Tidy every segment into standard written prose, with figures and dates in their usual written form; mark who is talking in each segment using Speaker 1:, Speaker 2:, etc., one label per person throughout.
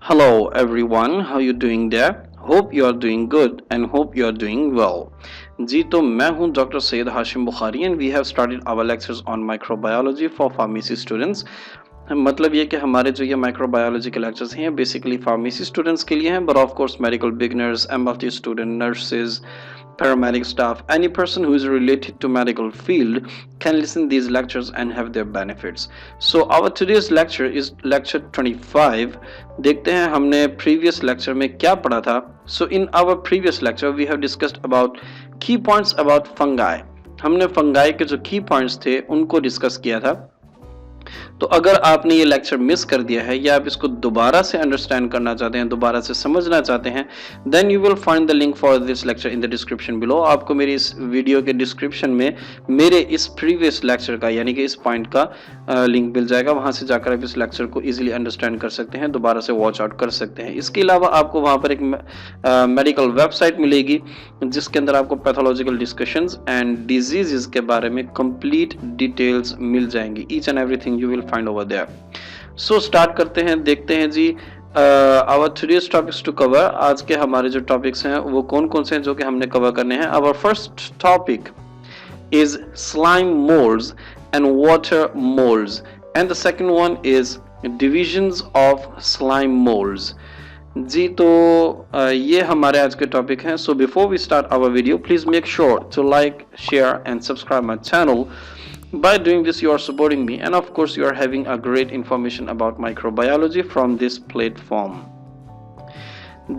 Speaker 1: Hello everyone, how you doing there? Hope you are doing good and hope you are doing well. जी तो मैं हूं doctor Syed Hashim Bukhari and we have started our lectures on microbiology for pharmacy students. मतलब ये कि हमारे जो ये microbiology के लेक्चर्स हैं बेसिकली फार्मेसी स्टूडेंट्स के लिए हैं, but of course medical beginners, MFT student, nurses, paramedic staff, any person who is related to medical field can listen these lectures and have their benefits. So our today's lecture is lecture 25. देखते हैं हमने previous lecture में क्या पढ़ा था. So in our previous lecture we have discussed about key points about fungi. हमने fungi के जो key points थे उनको डिस्कस किया था. तो अगर आपने ये लेक्चर मिस कर दिया है या आप इसको दोबारा से अंडरस्टैंड करना चाहते हैं, दोबारा से समझना चाहते हैं, then you will find the link for this lecture in the description below. आपको मेरी इस वीडियो के डिस्क्रिप्शन में मेरे इस प्रीवियस लेक्चर का यानी कि इस पॉइंट का लिंक मिल जाएगा. वहां से जाकर आप इस लेक्चर को इजीली अंडरस्टैंड कर सकते हैं, दोबारा से वॉच आउट कर सकते हैं. इसके अलावा आपको वहां पर एक मेडिकल वेबसाइट मिलेगी जिसके अंदर आपको पैथोलॉजिकल डिस्कशंस एंड डिजीजेस के बारे में कंप्लीट डिटेल्स मिल जाएंगी. Each and everything you will find over there. So start करते हैं, देखते हैं जी our today's topics to cover. आज के हमारे जो टॉपिक्स हैं वो कौन कौन से हैं जो कि हमने कवर करने हैं. Our first topic is slime moulds and water moulds and the second one is divisions of slime moulds. जी तो ये हमारे आज के टॉपिक हैं. So before we start our video please make sure to like, share and subscribe my channel. By doing this you are supporting me and of course you are having a great information about microbiology from this platform.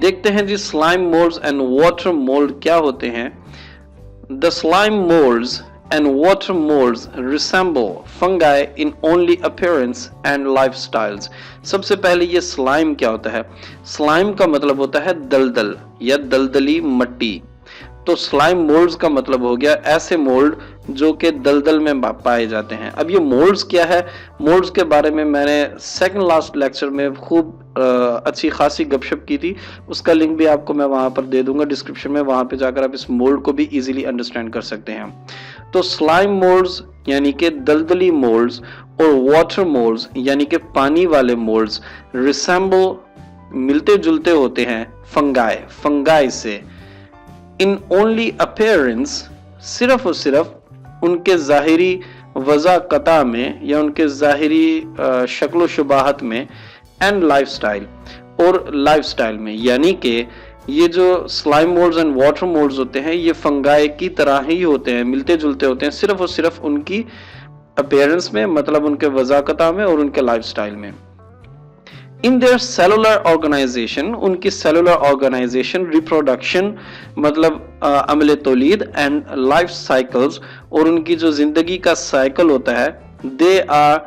Speaker 1: देखते हैं जी slime molds and water mold क्या होते हैं. The slime molds and water molds resemble fungi in only appearance and lifestyles. सबसे पहले ये slime क्या होता है. slime का मतलब होता है दलदल या दलदली मट्टी. तो स्लाइम मोल्ड्स का मतलब हो गया ऐसे मोल्ड जो कि दलदल में पाए जाते हैं. अब ये मोल्ड्स क्या है, मोल्ड्स के बारे में मैंने सेकंड लास्ट लेक्चर में खूब अच्छी खासी गपशप की थी. उसका लिंक भी आपको मैं वहां पर दे दूंगा डिस्क्रिप्शन में. वहां पे जाकर आप इस मोल्ड को भी इजीली अंडरस्टैंड कर सकते हैं. तो स्लाइम मोल्ड्स यानी कि दलदली मोल्ड्स और वाटर मोल्ड्स यानी कि पानी वाले मोल्ड्स रिसेंबल मिलते जुलते होते हैं फंगाई से. इन ओनली अपीयरेंस सिर्फ और सिर्फ उनके ज़ाहिरी वज़ाक़ता में या उनके ज़ाहिरी शक्ल शुबाहत में एंड लाइफस्टाइल में. यानी कि ये जो slime moulds and water moulds होते हैं ये फंगाई की तरह ही होते हैं, मिलते जुलते होते हैं सिर्फ और सिर्फ उनकी अपीयरेंस में, मतलब उनके वज़ाक़ता में और उनके लाइफस्टाइल में. इन देयर सेलुलर ऑर्गेनाइजेशन, उनकी सेलुलर ऑर्गेनाइजेशन, रिप्रोडक्शन मतलब अमले तौलीद एंड लाइफ साइकिल्स और उनकी जो जिंदगी का साइकिल होता है, they are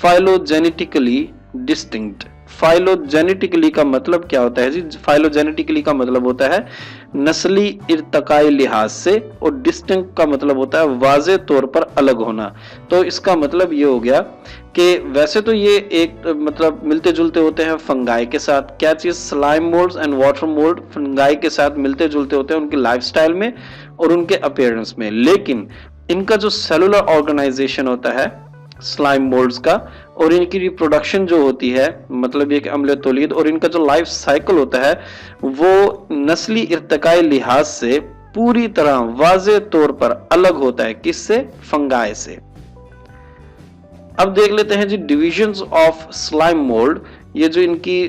Speaker 1: phylogenetically distinct. Phylogenetically का मतलब क्या होता है जी. फाइलोजेनेटिकली का मतलब होता है नस्ली इर्तकाई लिहाज से और डिस्टिंक्ट का मतलब होता है वाज़े तौर पर अलग होना. तो इसका मतलब ये हो गया कि वैसे तो ये एक मतलब मिलते जुलते होते हैं फंगाई के साथ. क्या चीज, slime moulds and water mould fungi के साथ मिलते जुलते होते हैं उनके लाइफस्टाइल में और उनके अपीयरेंस में. लेकिन इनका जो सेलुलर ऑर्गेनाइजेशन होता है स्लाइम मोल्ड्स का और इनकी रिप्रोडक्शन जो होती है, मतलब ये कि अमले तौलीद, और इनका जो लाइफ साइकिल होता है वो नस्ली इर्तकाई लिहाज से पूरी तरह वाज़े तौर पर अलग होता है. किससे? फंगाई से. अब देख लेते हैं जी डिविजन्स ऑफ स्लाइम मोल्ड. ये जो इनकी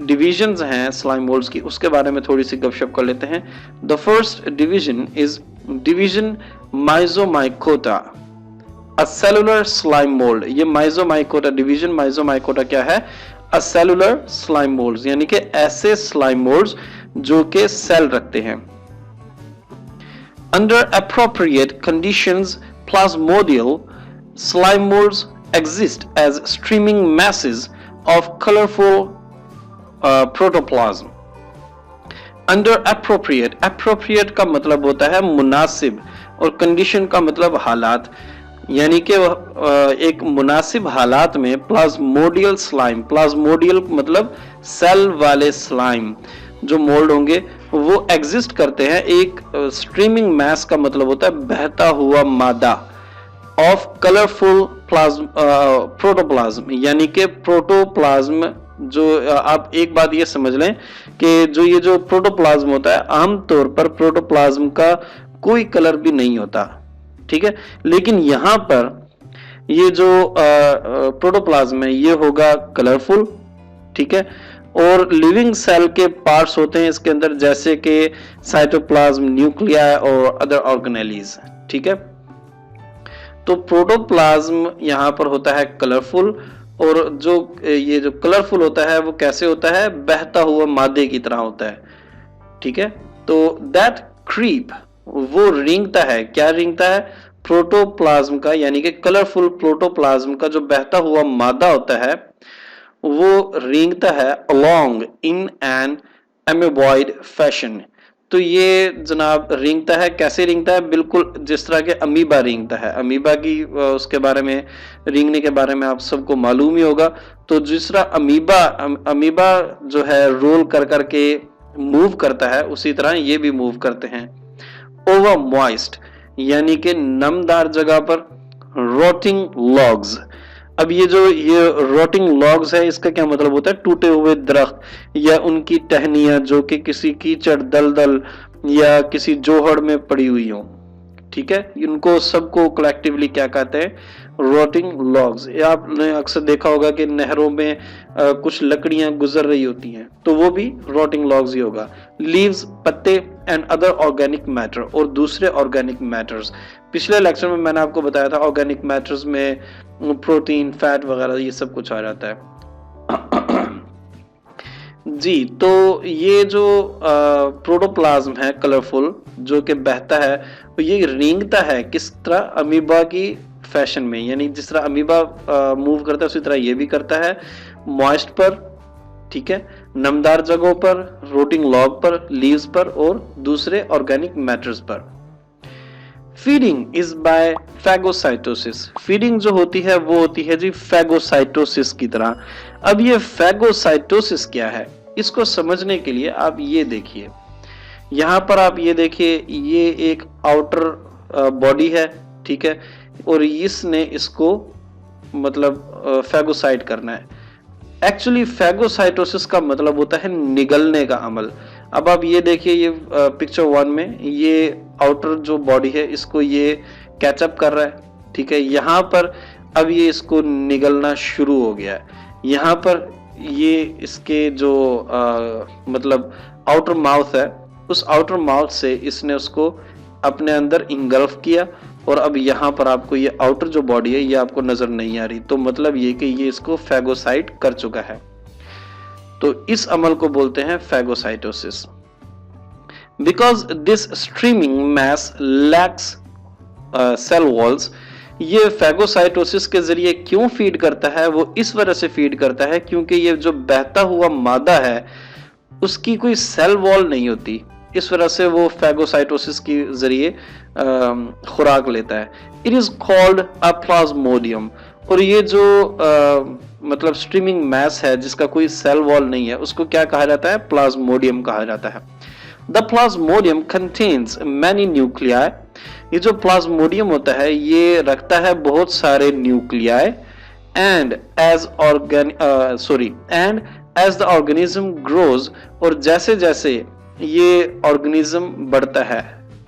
Speaker 1: डिविजन्स हैं स्लाइम मोल्ड्स की उसके बारे में थोड़ी सी गपशप कर लेते हैं. The first division is division myxomycota, acellular slime mould. ये माइजोमाइकोटा डिवीजन, माइजोमाइकोटा क्या है? अ सेलुलर स्लाइम मोल्ड्स यानी कि ऐसे स्लाइम मोल्ड्स जो कि सेल रखते हैं. Under appropriate conditions plasmodial slime molds exist as streaming masses of colorful protoplasm. Under appropriate का मतलब होता है मुनासिब और condition का मतलब हालात. यानी कि एक मुनासिब हालात में प्लाज्मोडियल स्लाइम, प्लाज्मोडियल मतलब सेल वाले स्लाइम जो मोल्ड होंगे वो एग्जिस्ट करते हैं. एक स्ट्रीमिंग मैस का मतलब होता है बहता हुआ मादा ऑफ कलरफुल प्रोटोप्लाज्म यानी कि प्रोटोप्लाज्म जो आप एक बात ये समझ लें कि जो ये जो प्रोटोप्लाज्म होता है, आमतौर पर प्रोटोप्लाज्म का कोई कलर भी नहीं होता, ठीक है। लेकिन यहां पर ये जो प्रोटोप्लाज्म है ये होगा कलरफुल, ठीक है। और लिविंग सेल के पार्ट्स होते हैं इसके अंदर, जैसे कि साइटोप्लाज्म, न्यूक्लियाई और अदर ऑर्गेनेलीज, ठीक है। तो प्रोटोप्लाज्म यहां पर होता है कलरफुल, और जो ये जो कलरफुल होता है वो कैसे होता है, बहता हुआ मादे की तरह होता है, ठीक है। तो दैट क्रीप, वो रेंगता है, क्या रेंगता है, प्रोटोप्लाज्म का, यानी कि कलरफुल प्रोटोप्लाज्म का जो बहता हुआ मादा होता है वो रेंगता है अलोंग इन एन एमेबॉइड फैशन। तो ये जनाब रेंगता है, कैसे रेंगता है, बिल्कुल जिस तरह के अमीबा रेंगता है। अमीबा की उसके बारे में, रेंगने के बारे में आप सबको मालूम ही होगा। तो जिस तरह अमीबा जो है रोल कर करके मूव करता है, उसी तरह ये भी मूव करते हैं। ओवर मॉइस्ट, यानी कि नमदार जगह पर। रोटिंग लॉग्स, अब ये रोटिंग लॉग्स है, इसका क्या मतलब होता है, टूटे हुए दरख्त या उनकी टहनियां जो कि किसी कीचड़, दलदल या किसी जोहड़ में पड़ी हुई हो, ठीक है। इनको सबको कलेक्टिवली क्या कहते हैं, रोटिंग लॉग्स। आपने अक्सर देखा होगा कि नहरों में कुछ लकड़ियां गुजर रही होती हैं, तो वो भी रोटिंग लॉग्स ही होगा। लीव्स, पत्ते एंड अदर ऑर्गेनिक मैटर, और दूसरे ऑर्गेनिक मैटर्स। पिछले लेक्चर में मैंने आपको बताया था ऑर्गेनिक मैटर्स में प्रोटीन, फैट वगैरह ये सब कुछ आ जाता है। जी, तो ये जो प्रोटोप्लाज्म है कलरफुल, जो कि बहता है, तो ये रेंगता है किस तरह, अमीबा की फैशन में, यानी जिस तरह अमीबा मूव करता है उसी तरह ये भी करता है, मॉइस्ट पर, ठीक है, नमदार जगहों पर, रोटिंग लॉग पर, लीव्स पर और दूसरे ऑर्गेनिक मैटर्स पर। Feeding is by phagocytosis, feeding जो होती है वो होती है जी फैगोसाइटोसिस की तरह। अब ये फैगोसाइटोसिस क्या है, इसको समझने के लिए आप ये देखिए, यहां पर आप ये देखिए, ये एक आउटर बॉडी है, ठीक है, और इसने इसको मतलब फैगोसाइट करना है। एक्चुअली फैगोसाइटोसिस का मतलब होता है निगलने का अमल। अब आप ये देखिए, ये पिक्चर 1 में ये आउटर जो बॉडी है इसको ये कैचअप कर रहा है, ठीक है। यहाँ पर अब ये इसको निगलना शुरू हो गया है। यहाँ पर ये इसके जो मतलब आउटर माउथ है, उस आउटर माउथ से इसने उसको अपने अंदर इंगल्फ किया, और अब यहाँ पर आपको ये आउटर जो बॉडी है ये आपको नजर नहीं आ रही, तो मतलब ये कि ये इसको फैगोसाइट कर चुका है। तो इस अमल को बोलते हैं phagocytosis. Because this streaming mass lacks cell walls, ये फैगोसाइटोसिस के जरिए क्यों फीड करता है, वो इस वजह से फीड करता है क्योंकि ये जो बहता हुआ मादा है उसकी कोई सेल वॉल नहीं होती, इस वजह से वो फैगोसाइटोसिस के जरिए खुराक लेता है। It is called a Plasmodium, और ये जो मतलब स्ट्रीमिंग मैस है जिसका कोई सेल वॉल नहीं है, उसको क्या कहा जाता है, प्लाज्मोडियम कहा जाता है। The Plasmodium contains many nuclei, ये जो प्लाज्मोडियम होता है ये रखता है बहुत सारे nuclei, and as the organism grows, और जैसे जैसे ये ऑर्गेनिज्म बढ़ता है,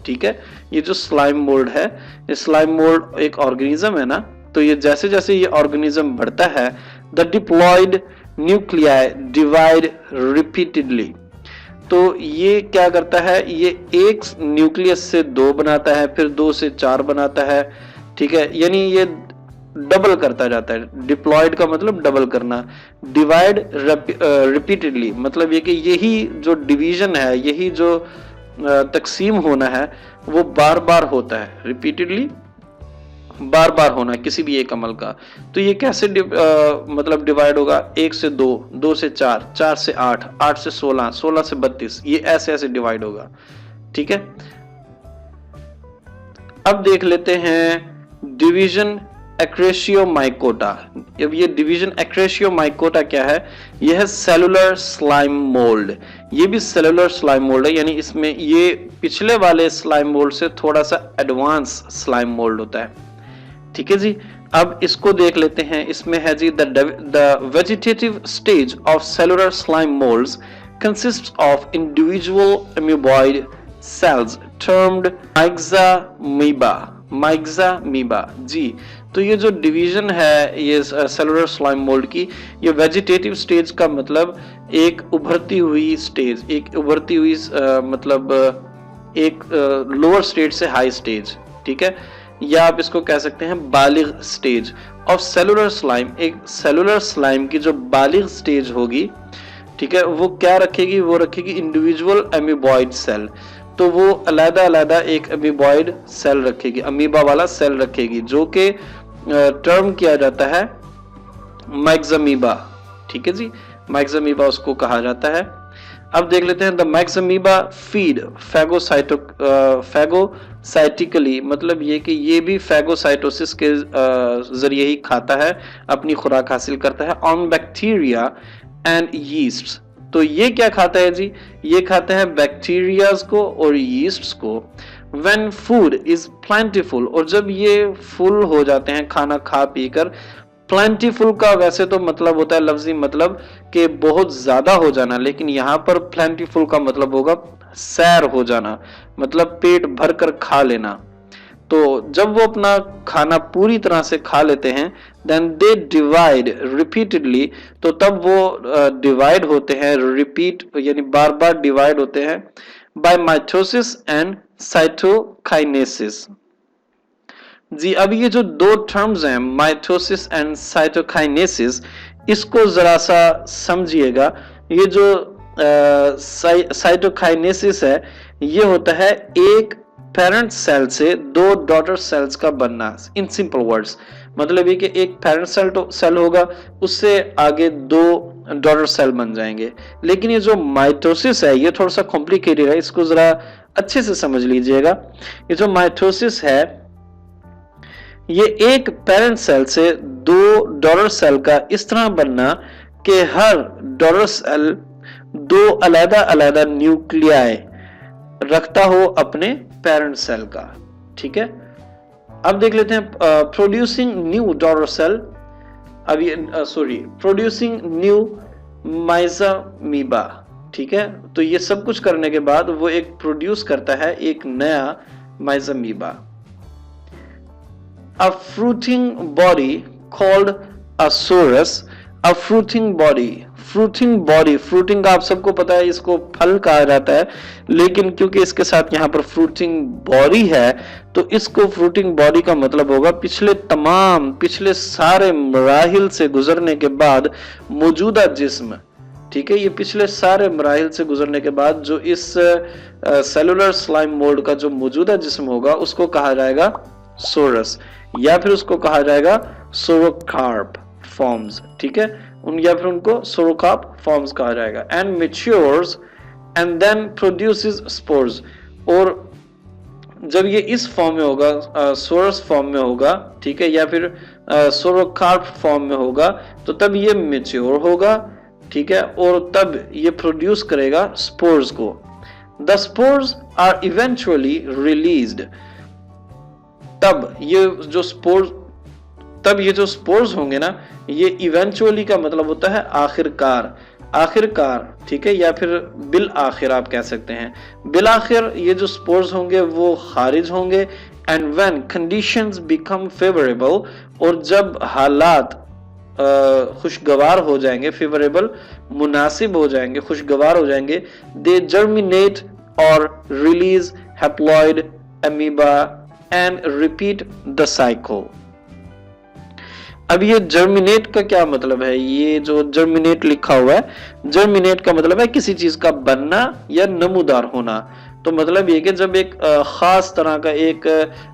Speaker 1: ठीक है, ये जो स्लाइम मोल्ड है, ये स्लाइम मोल्ड एक ऑर्गेनिज्म है ना, तो ये जैसे जैसे ये ऑर्गेनिज्म बढ़ता है, the diploid nuclei divide repeatedly, तो ये क्या करता है, ये एक न्यूक्लियस से 2 बनाता है, फिर 2 से 4 बनाता है, ठीक है, यानी ये डबल करता जाता है। डिप्लॉयड का मतलब डबल करना, डिवाइड रिपीटेडली मतलब ये कि यही जो डिवीजन है, यही जो तकसीम होना है वो बार बार होता है, रिपीटेडली बार बार होना है किसी भी एक अमल का। तो ये कैसे मतलब डिवाइड होगा, 1 से 2, 2 से 4, 4 से 8, 8 से 16, 16 से 32, ये ऐसे ऐसे डिवाइड होगा, ठीक है। अब देख लेते हैं डिवीजन एक्रेशियोमाइकोटा। अब ये डिवीजन एक्रेशियोमाइकोटा क्या है, यह है सेलुलर स्लाइम मोल्ड, ये भी सेलुलर स्लाइम मोल्ड है, यानी इसमें ये पिछले वाले स्लाइम मोल्ड से थोड़ा सा एडवांस स्लाइम मोल्ड होता है, ठीक है जी। अब इसको देख लेते हैं, इसमें है जी the vegetative stage of cellular slime moulds consists of individual amoeboid cells termed myxamoeba जी। तो ये जो डिवीजन है ये सेलुलर स्लाइम मोल्ड की, ये वेजिटेटिव स्टेज का मतलब एक उभरती हुई स्टेज, एक उभरती हुई मतलब एक लोअर स्टेज से हाई स्टेज, ठीक है, या आप इसको कह सकते हैं बालिग स्टेज ऑफ सेलुलर स्लाइम। एक सेलुलर स्लाइम की जो बालिग स्टेज होगी, ठीक है, वो क्या रखेगी, वो रखेगी इंडिविजुअल अमीबॉइड सेल। तो वो अलग अलग एक अमीबॉइड सेल रखेगी, अमीबा वाला सेल रखेगी, जो कि टर्म किया जाता है माइक्सामीबा, ठीक है जी, माइक्सामीबा उसको कहा जाता है। अब देख लेते हैं द माइक्सामीबा फीड फैगोसाइटिकली, मतलब ये कि ये भी फैगोसाइटोसिस के जरिए ही खाता है, अपनी खुराक हासिल करता है, ऑन बैक्टीरिया एंड यीस्ट। तो ये क्या खाता है जी, ये खाता है बैक्टीरियाज को और यीस्ट्स को। When food is plentiful, और जब ये फुल हो जाते हैं खाना खा पी कर, प्लेंटीफुल का वैसे तो मतलब होता है लफ्जी मतलब कि बहुत ज्यादा हो जाना, लेकिन यहाँ पर प्लेंटीफुल का मतलब होगा सैर हो जाना, मतलब पेट भर कर खा लेना। तो जब वो अपना खाना पूरी तरह से खा लेते हैं, देन दे डिवाइड रिपीटेडली, तो तब वो डिवाइड होते हैं, रिपीट यानी बार बार डिवाइड होते हैं, बाय माइटोसिस एंड साइटोकाइनेसिस जी। अब ये जो दो टर्म्स हैं माइटोसिस एंड साइटोकाइनेसिस, इसको जरा सा समझिएगा। ये जो साइटोकाइनेसिस है, ये होता है एक पेरेंट सेल से दो डॉटर सेल्स का बनना। इन सिंपल वर्ड्स मतलब ये कि एक पेरेंट सेल होगा, उससे आगे दो डॉटर सेल बन जाएंगे। लेकिन ये जो माइटोसिस है ये थोड़ा सा कॉम्प्लिकेटेड है, इसको जरा अच्छे से समझ लीजिएगा। ये जो माइटोसिस है ये एक पेरेंट सेल से दो डॉटर सेल का इस तरह बनना कि हर डॉटर सेल दो अलग अलग न्यूक्लियाई रखता हो अपने पेरेंट सेल का, ठीक है। अब देख लेते हैं प्रोड्यूसिंग न्यू डॉटर सेल, अब ये प्रोड्यूसिंग न्यू माइक्सामीबा, ठीक है। तो ये सब कुछ करने के बाद वो एक प्रोड्यूस करता है एक नया माइक्सामीबा। A fruiting body called a sorus, a fruiting body, fruiting का आप सबको पता है, इसको फल कहा जाता है, लेकिन क्योंकि इसके साथ यहाँ पर fruiting body है, तो इसको fruiting body का मतलब होगा पिछले सारे मराहिल से गुजरने के बाद मौजूदा जिस्म, ठीक है। ये पिछले सारे मराहिल से गुजरने के बाद जो इस सेलुलर स्लाइम मोल्ड का जो मौजूदा जिस्म होगा उसको कहा जाएगा सोरस, या फिर उसको कहा जाएगा सोरोकार्प फॉर्म्स, ठीक है, या फिर उनको सोरोकार्प फॉर्म्स कहा जाएगा। And matures and then produces spores, और जब ये इस फॉर्म में होगा, सोरस फॉर्म में होगा, ठीक है, या फिर सोरोकार्प फॉर्म में होगा, तो तब ये मैच्योर होगा, ठीक है, और तब ये प्रोड्यूस करेगा स्पोर्स को। The spores are eventually released, तब ये जो स्पोर्स होंगे ना, ये इवेंचुअली का मतलब होता है आखिरकार, ठीक है, या फिर बिल आखिर आप कह सकते हैं। बिल आखिर ये जो स्पोर्स होंगे वो खारिज होंगे। And when conditions become favourable, और जब हालात खुशगवार हो जाएंगे, फेवरेबल मुनासिब हो जाएंगे, खुशगवार हो जाएंगे, दे जर्मिनेट और release haploid amoeba and repeat the cycle. अब ये जर्मिनेट का क्या मतलब है, ये जो जर्मिनेट लिखा हुआ है, जर्मिनेट का मतलब है किसी चीज का बनना या नमूदार होना। तो मतलब ये कि जब एक खास तरह का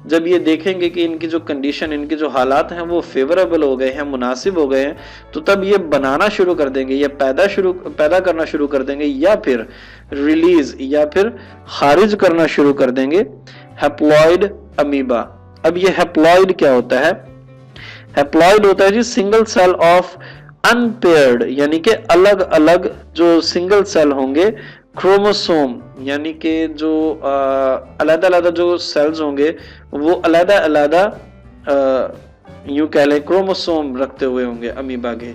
Speaker 1: जब ये देखेंगे कि इनकी जो कंडीशन, इनके जो हालात हैं वो फेवरेबल हो गए हैं, मुनासिब हो गए हैं, तो तब ये बनाना शुरू कर देंगे या पैदा करना शुरू कर देंगे, या फिर रिलीज या फिर खारिज करना शुरू कर देंगे हैप्लॉइड अमीबा। अब ये हैप्लॉइड क्या होता है? हैप्लॉइड होता है जी सिंगल सेल ऑफ अनपेयर्ड, यानी कि अलग अलग जो सिंगल सेल होंगे, क्रोमोसोम यानी कि जो अलग अलग जो सेल्स होंगे वो अलग अलग यूं कह लें क्रोमोसोम रखते हुए होंगे अमीबा के,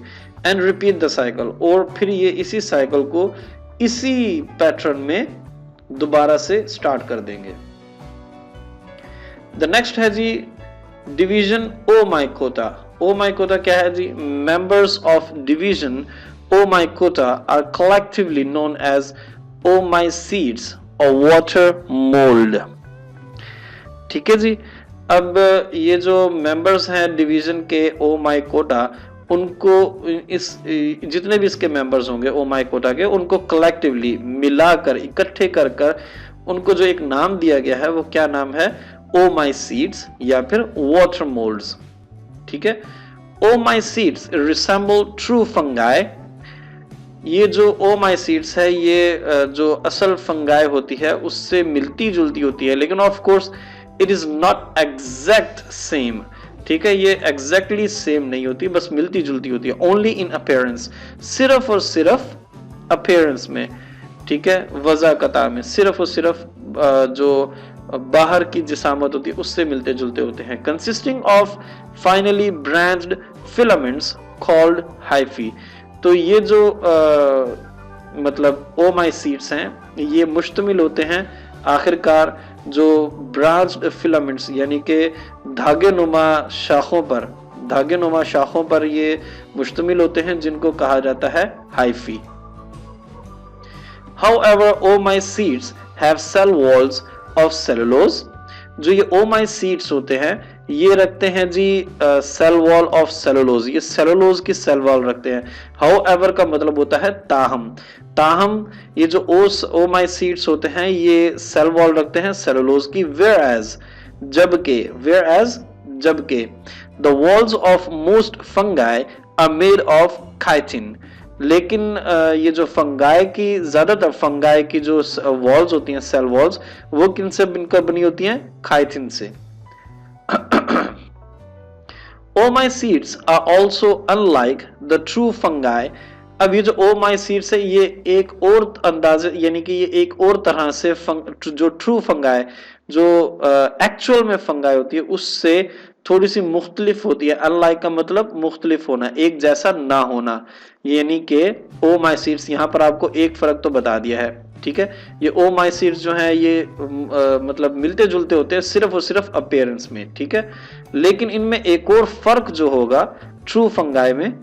Speaker 1: एंड रिपीट द साइकिल, और फिर ये इसी साइकिल को इसी पैटर्न में दोबारा से स्टार्ट कर देंगे। द नेक्स्ट है जी डिवीजन ओमाइकोटा। ओमाइकोटा क्या है जी? Members of division oomycota are collectively known as oomycetes और वाटर मोल्ड। ठीक है जी। अब ये जो मेंबर्स हैं डिवीजन के ओमाइकोटा, उनको इस जितने भी इसके मेंबर्स होंगे ओमाइकोटा के, उनको कलेक्टिवली मिलाकर इकट्ठे कर कर उनको जो एक नाम दिया गया है वो क्या नाम है? ओमाइसीड्स या फिर वाटर मोल्ड्स। ठीक है। ओमाइसीड्स रिसेंबल ट्रू फंगाई। ये जो ओमाइसीड्स है ये जो असल फंगाई होती है उससे मिलती जुलती होती है, लेकिन of course it is not exact same. ठीक है, ये एग्जैक्टली सेम नहीं होती, बस मिलती जुलती होती है। ओनली इन अपीयरेंस, सिर्फ और सिर्फ अपीयरेंस में। ठीक है, वजह कतार में सिर्फ और सिर्फ जो बाहर की जिसामत होती है उससे मिलते जुलते होते हैं। Consisting of finally branched filaments called hyphae. तो ये जो मतलब ओमाइसीड्स हैं ये मुश्तमिल होते हैं आखिरकार जो ब्रांच्ड फिलामेंट्स यानी कि धागेनुमा शाखों पर ये मुश्तमिल होते हैं, जिनको कहा जाता है hyphae. However, ओमाइसीड्स have cell walls of cellulose। जो ये ओमाइसीड्स होते हैं ये रखते हैं जी सेल वॉल ऑफ सेलुलोज, ये सेलुलोज की सेल वॉल रखते हैं। हाउएवर का मतलब होता है ताहम ये जो ओमाइसीड्स होते हैं ये सेल वॉल रखते हैं सेलुलोज की। जबकि the walls of most fungi are made of chitin. लेकिन ये जो ज्यादातर फंगाई की जो वॉल्स होती हैं, सेल वॉल्स, वो किनसे बनकर बनी होती हैं? काइटिन से। Oomycetes are also unlike the true fungi. अब ये जो ओमाइसीड्स है ये एक और अंदाजे यानी कि ये एक और तरह से जो ट्रू फंगाई जो एक्चुअल में फंगाई होती है उससे थोड़ी सी मुख्तलिफ होती है। अनलाइक का मतलब मुख्तलिफ होना, एक जैसा ना होना। यानी कि ओमाइसीड्स, यहाँ पर आपको एक फर्क तो बता दिया है। ठीक है, ये ओमाइसीड्स जो है ये मतलब मिलते जुलते होते हैं सिर्फ और सिर्फ अपीयरेंस में। ठीक है, लेकिन इनमें एक और फर्क जो होगा ट्रू फंगाई में,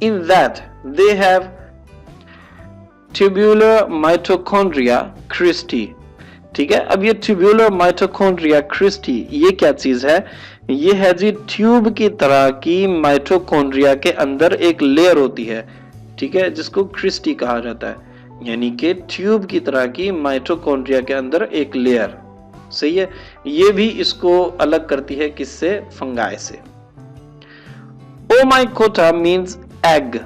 Speaker 1: in that they have tubular mitochondria cristae. ठीक है, अब ये ट्यूब्यूलर माइटोकॉन्ड्रिया क्रिस्टी ये क्या चीज है? ये है जी ट्यूब की तरह की माइटोकॉन्ड्रिया के अंदर एक लेयर होती है। ठीक है, जिसको क्रिस्टी कहा जाता है, यानी कि ट्यूब की तरह की माइटोकॉन्ड्रिया के अंदर एक लेयर। सही है, ये भी इसको अलग करती है किससे? फंगाई से। ओमाइकोटा मींस एग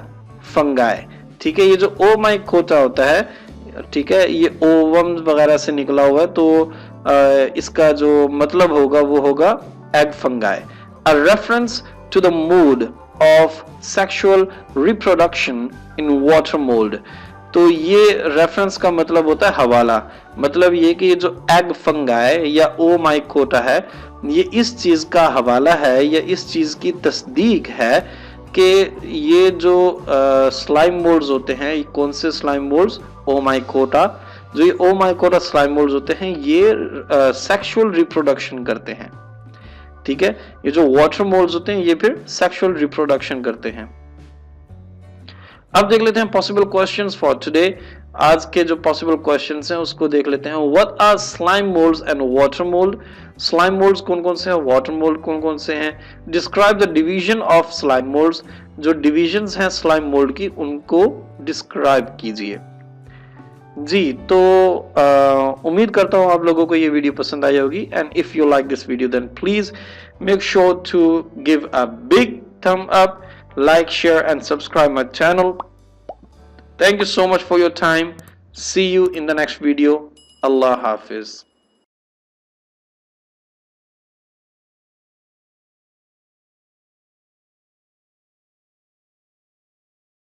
Speaker 1: फंगाई। ठीक है, ये जो ओमाइकोटा होता है, ठीक है, ये ओवम वगैरह से निकला हुआ है, तो इसका जो मतलब होगा वो होगा egg fungi. A reference to the mode of sexual reproduction in water mold. तो ये रेफरेंस का मतलब होता है हवाला। मतलब ये कि ये जो एग फंगाई या ओमाइकोटा है ये इस चीज का हवाला है या इस चीज की तस्दीक है कि ये जो स्लाइम मोल्ड्स होते हैं, कौन से स्लाइम मोल्ड्स? ओमाइकोटा। जो ये ओमाइकोटा स्लाइम मोल्ड्स होते हैं ये सेक्सुअल रिप्रोडक्शन करते हैं। ठीक है, ये जो वाटर मोल्ड्स होते हैं ये फिर सेक्सुअल रिप्रोडक्शन करते हैं। अब देख लेते हैं पॉसिबल क्वेश्चंस फॉर टुडे। आज के जो पॉसिबल क्वेश्चंस हैं उसको देख लेते हैं। What are slime moulds and water mold? Slime molds कौन कौन से हैं, वाटर मोल्ड कौन कौन से हैं? Describe the division of slime moulds. जो डिविजन्स हैं स्लाइम मोल्ड की उनको डिस्क्राइब कीजिए। जी, तो उम्मीद करता हूँ आप लोगों को ये वीडियो पसंद आई होगी। And if you like this video then please make sure to give a big thumb up, like, share and subscribe my channel. Thank you so much for your time. See you in the next video. Allah Hafiz.